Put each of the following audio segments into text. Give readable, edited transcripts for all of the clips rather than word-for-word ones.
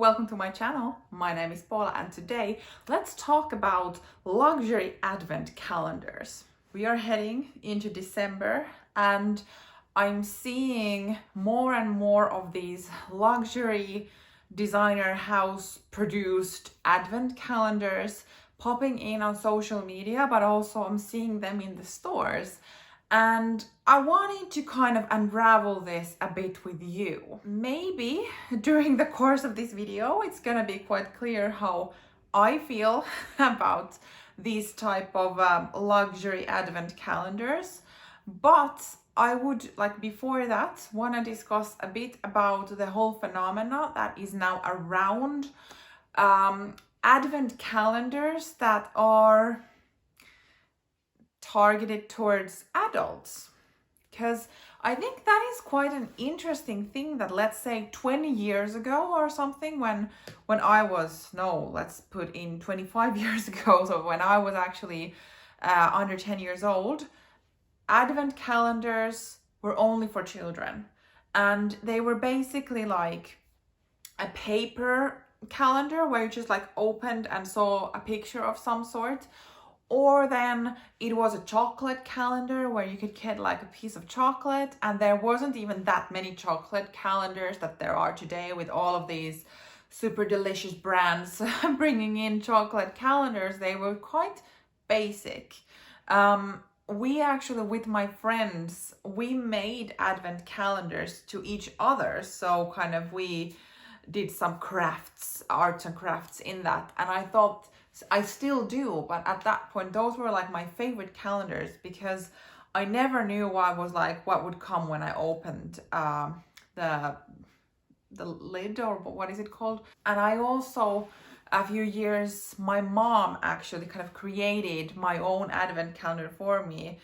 welcome to my channel. My name is Paula and today let's talk about luxury advent calendars. We are heading into December and I'm seeing more and more of these luxury designer house produced advent calendars popping in on social media, but also I'm seeing them in the stores. And I wanted to kind of unravel this a bit with you. Maybe during the course of this video, it's gonna be quite clear how I feel about these type of luxury advent calendars. But I would, before that, wanna discuss a bit about the whole phenomena that is now around advent calendars that are targeted towards adults, because I think that is quite an interesting thing that, let's say 20 years ago or something, when I was, no, let's put in 25 years ago, so when I was actually under 10 years old, advent calendars were only for children, and they were basically like a paper calendar where you just like opened and saw a picture of some sort. Or then it was a chocolate calendar where you could get like a piece of chocolate, and there wasn't even that many chocolate calendars that there are today with all of these super delicious brands bringing in chocolate calendars. They were quite basic. We actually, with my friends, we made advent calendars to each other. So kind of we did some crafts, arts and crafts in that. And I thought, I still do, but at that point, those were like my favorite calendars because I never knew what would come when I opened the lid, or what is it called? And I also, a few years, my mom actually kind of created my own advent calendar for me,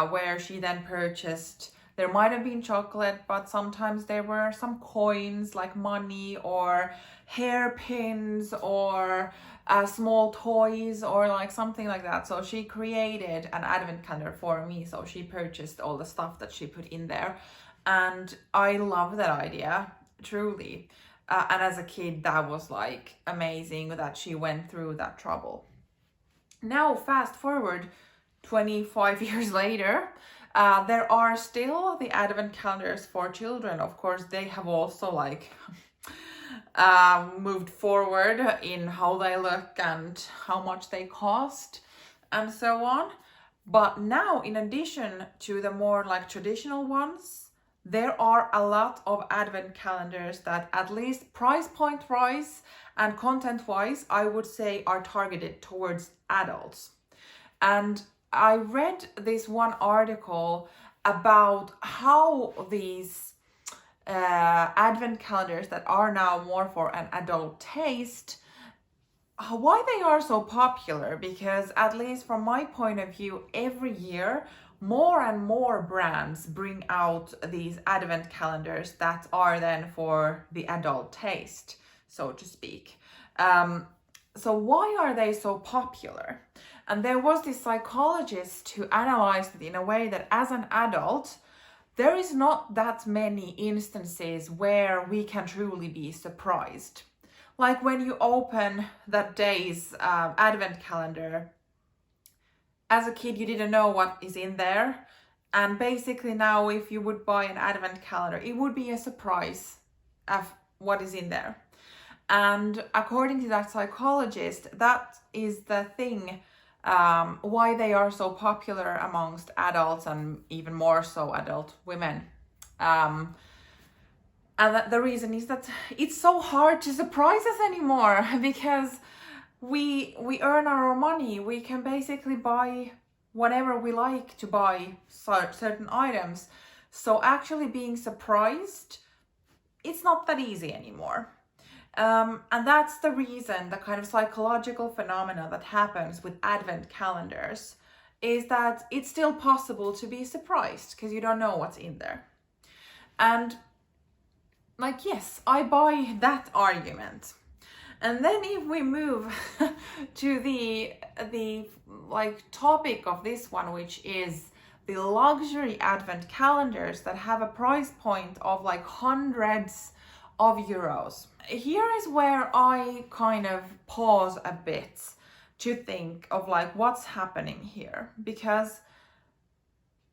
where she then purchased, there might have been chocolate, but sometimes there were some coins like money or hairpins or small toys or like something like that. So she created an advent calendar for me. So she purchased all the stuff that she put in there. And I love that idea, truly. And as a kid, that was like amazing that she went through that trouble. Now, fast forward 25 years later, there are still the advent calendars for children. Of course, they have also like moved forward in how they look and how much they cost and so on. But now, in addition to the more like traditional ones, there are a lot of advent calendars that, at least price point wise and content wise, I would say are targeted towards adults. And I read this one article about how these advent calendars that are now more for an adult taste, why they are so popular. Because at least from my point of view, every year more and more brands bring out these advent calendars that are then for the adult taste, so to speak. So why are they so popular? And there was this psychologist who analyzed it in a way that as an adult, there is not that many instances where we can truly be surprised. Like when you open that day's advent calendar, as a kid, you didn't know what is in there. And basically now, if you would buy an advent calendar, it would be a surprise of what is in there. And according to that psychologist, that is the thing why they are so popular amongst adults, and even more so adult women. And the reason is that it's so hard to surprise us anymore because we earn our money. We can basically buy whatever we like to buy, certain items. So actually being surprised, it's not that easy anymore. And that's the reason, the kind of psychological phenomena that happens with advent calendars is that it's still possible to be surprised because you don't know what's in there. And like, yes, I buy that argument. And then if we move to the like topic of this one, which is the luxury advent calendars that have a price point of like hundreds of euros. Here is where I kind of pause a bit to think of like what's happening here, because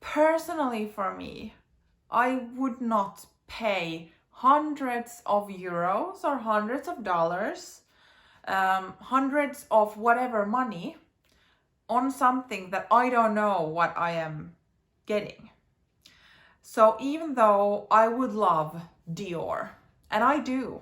personally for me, I would not pay hundreds of euros or hundreds of dollars, hundreds of whatever money on something that I don't know what I am getting. So even though I would love Dior, and I do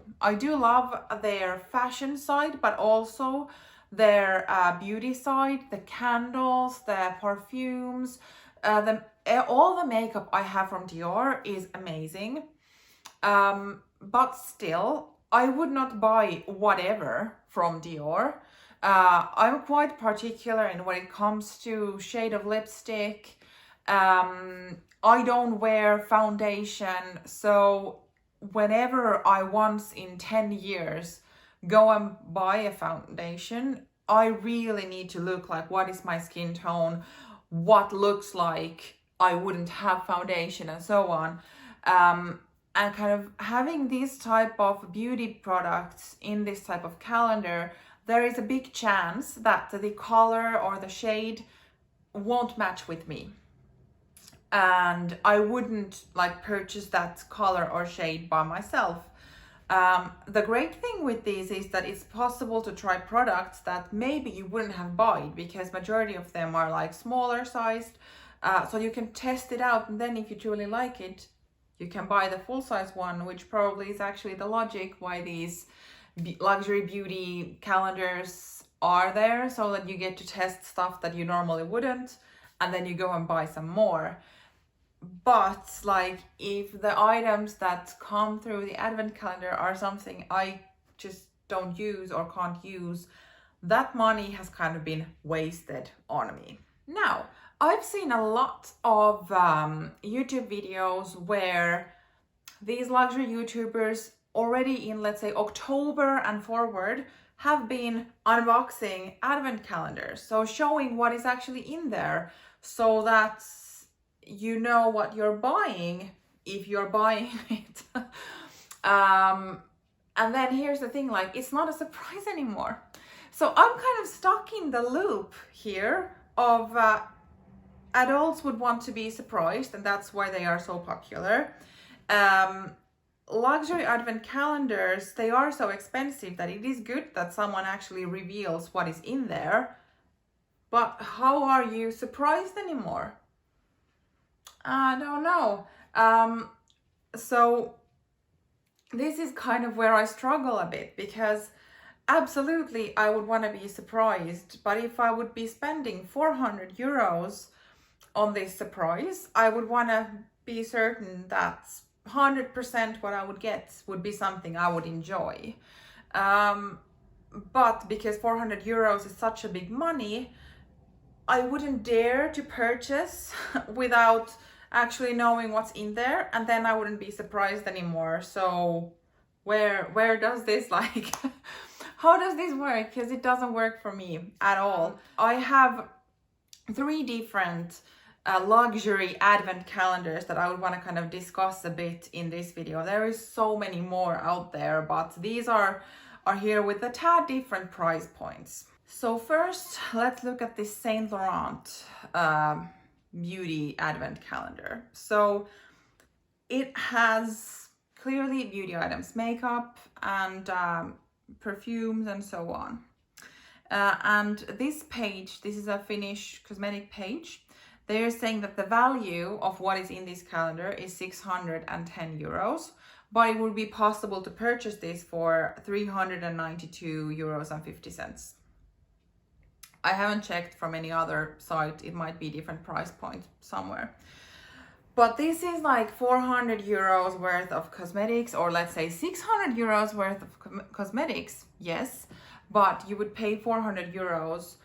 love their fashion side, but also their beauty side, the candles, the perfumes, all the makeup I have from Dior is amazing. But still, I would not buy whatever from Dior. I'm quite particular in when it comes to shade of lipstick. I don't wear foundation, so whenever I once in 10 years go and buy a foundation, I really need to look like what is my skin tone, what looks like I wouldn't have foundation, and so on. And kind of having this type of beauty products in this type of calendar, there is a big chance that the color or the shade won't match with me. And I wouldn't like purchase that color or shade by myself. The great thing with these is that it's possible to try products that maybe you wouldn't have bought, because majority of them are like smaller sized. So you can test it out, and then if you truly like it, you can buy the full size one, which probably is actually the logic why these luxury beauty calendars are there, so that you get to test stuff that you normally wouldn't, and then you go and buy some more. But like if the items that come through the advent calendar are something I just don't use or can't use, that money has kind of been wasted on me. Now, I've seen a lot of YouTube videos where these luxury YouTubers already in, let's say, October and forward have been unboxing advent calendars. So showing what is actually in there, so that you know what you're buying if you're buying it. And then here's the thing, like, it's not a surprise anymore. So I'm kind of stuck in the loop here of adults would want to be surprised, and that's why they are so popular. Luxury advent calendars, they are so expensive that it is good that someone actually reveals what is in there. But how are you surprised anymore? I don't know. So this is kind of where I struggle a bit, because absolutely I would want to be surprised, but if I would be spending 400 euros on this surprise, I would want to be certain that 100% what I would get would be something I would enjoy. But because 400 euros is such a big money, I wouldn't dare to purchase without actually knowing what's in there, and then I wouldn't be surprised anymore. So where does this like how does this work? Because it doesn't work for me at all. I have 3 different luxury advent calendars that I would want to kind of discuss a bit in this video. There is so many more out there, but these are here with a tad different price points. So first, let's look at this Saint Laurent beauty advent calendar. So it has clearly beauty items, makeup and perfumes and so on. And this page, this is a Finnish cosmetic page. They're saying that the value of what is in this calendar is 610 euros, but it would be possible to purchase this for 392 euros and 50 cents. I haven't checked from any other site. It might be different price point somewhere. But this is like 400 euros worth of cosmetics, or let's say 600 euros worth of cosmetics. Yes, but you would pay 400 euros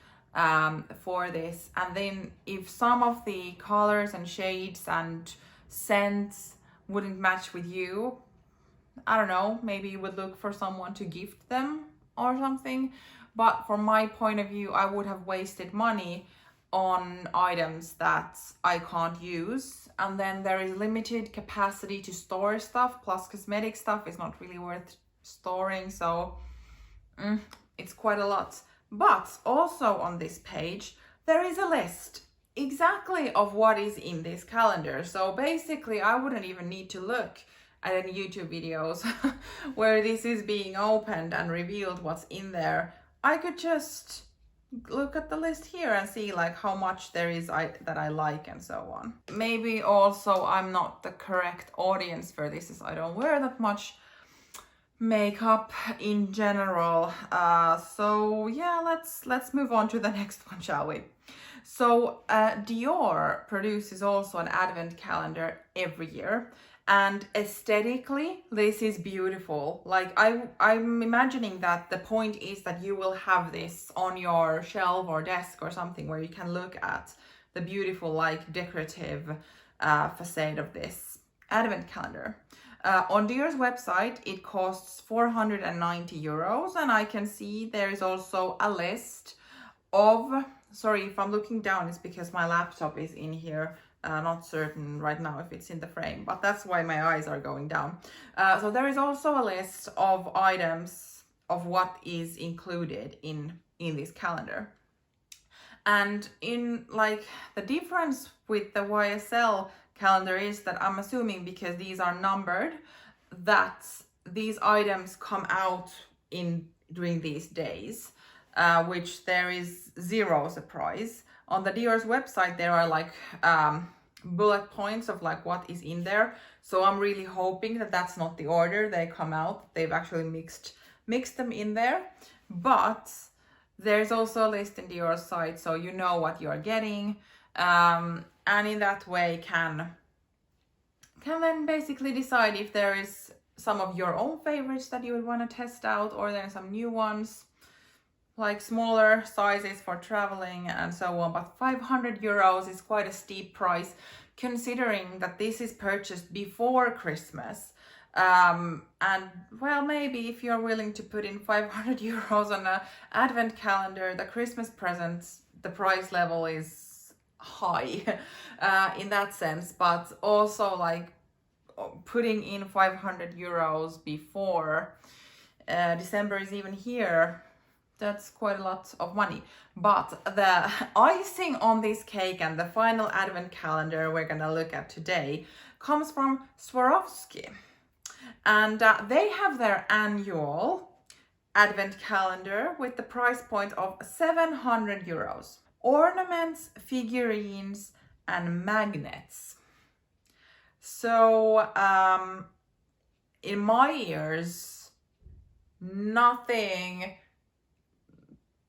for this. And then if some of the colors and shades and scents wouldn't match with you, I don't know, maybe you would look for someone to gift them or something. But from my point of view, I would have wasted money on items that I can't use, and then there is limited capacity to store stuff, plus cosmetic stuff is not really worth storing, so it's quite a lot. But also on this page there is a list exactly of what is in this calendar, so basically I wouldn't even need to look at any YouTube videos where this is being opened and revealed what's in there. I could just look at the list here and see like how much there is that I like and so on. Maybe also I'm not the correct audience for this, as I don't wear that much makeup in general. So yeah, let's move on to the next one, shall we? So Dior produces also an advent calendar every year, and aesthetically this is beautiful. Like I'm imagining that the point is that you will have this on your shelf or desk or something where you can look at the beautiful like decorative facade of this advent calendar. On Dior's website it costs 490 euros, and I can see there is also a list of, sorry if I'm looking down, it's because my laptop is in here. Not certain right now if it's in the frame, but that's why my eyes are going down. So there is also a list of items of what is included in this calendar. And in like the difference with the YSL calendar is that I'm assuming, because these are numbered, that these items come out during these days, which there is zero surprise. On the Dior's website there are like bullet points of like what is in there, so I'm really hoping that that's not the order they come out. They've actually mixed them in there. But there's also a list in Dior's site, so you know what you're getting, and in that way can then basically decide if there is some of your own favorites that you would want to test out, or there are some new ones like smaller sizes for traveling and so on. But 500 euros is quite a steep price, considering that this is purchased before Christmas. And well, maybe if you're willing to put in 500 euros on an advent calendar, the Christmas presents, the price level is high in that sense. But also like putting in 500 euros before December is even here, that's quite a lot of money. But the icing on this cake and the final advent calendar we're gonna look at today comes from Swarovski. And they have their annual advent calendar with the price point of 700 euros. Ornaments, figurines, and magnets. So in my ears, nothing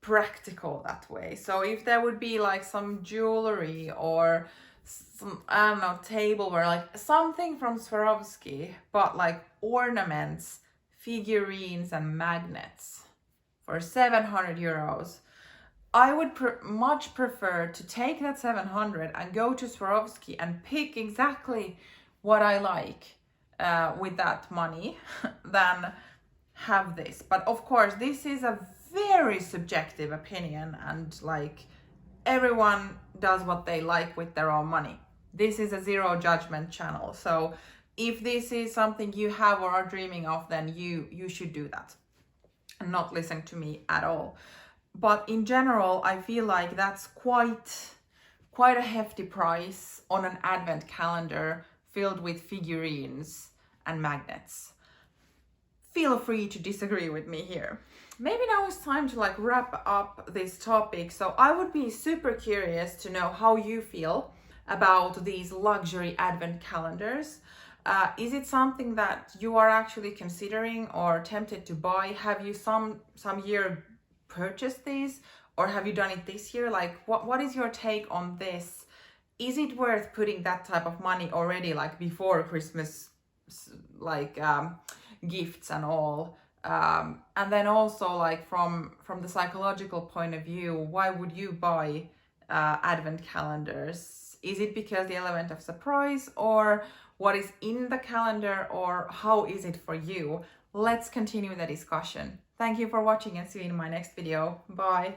practical that way. So if there would be like some jewelry or some, I don't know, tableware, like something from Swarovski, but like ornaments, figurines, and magnets for 700 euros, I would much prefer to take that 700 and go to Swarovski and pick exactly what I like with that money than have this. But of course, this is a very subjective opinion, and like everyone does what they like with their own money. This is a zero judgment channel, so if this is something you have or are dreaming of, then you should do that and not listen to me at all. But in general, I feel like that's quite a hefty price on an advent calendar filled with figurines and magnets. Feel free to disagree with me here. Maybe now it's time to like wrap up this topic. So I would be super curious to know how you feel about these luxury advent calendars. Is it something that you are actually considering or tempted to buy? Have you some year purchased these, or have you done it this year? Like what is your take on this? Is it worth putting that type of money already, like before Christmas, like gifts and all? And then also like from the psychological point of view, why would you buy advent calendars? Is it because the element of surprise, or what is in the calendar, or how is it for you? Let's continue the discussion. Thank you for watching and see you in my next video. Bye.